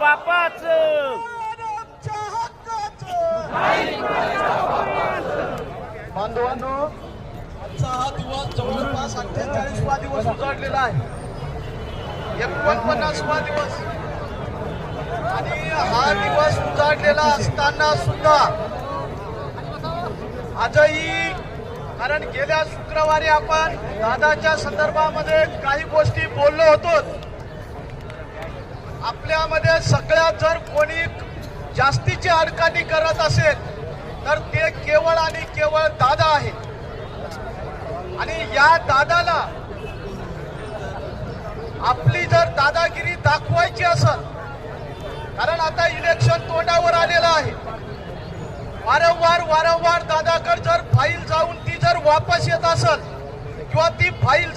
बापाचं बांधवांनो, आजचा हा दिवस जवळपास 48वा दिवस उजाडलेला आहे. 49वा दिवस आणि हा दिवस उजाडलेला असताना सुद्धा आजही, कारण गेल्या शुक्रवारी आपण दादाच्या संदर्भामध्ये काही गोष्टी बोललो होतो. आपल्यामध्ये सगळ्यात जर कोणी जास्तीची आडकाठी करत असेल तर ते केवळ आणि केवळ दादा आहे. आणि या दादाला आपली जर दादागिरी दाखवायची असेल, कारण आता इलेक्शन तोंडावर आलेलं आहे, वारंवार दादाकडे जर फाईल जाऊन ती जर वापस येत असेल किंवा ती फाईल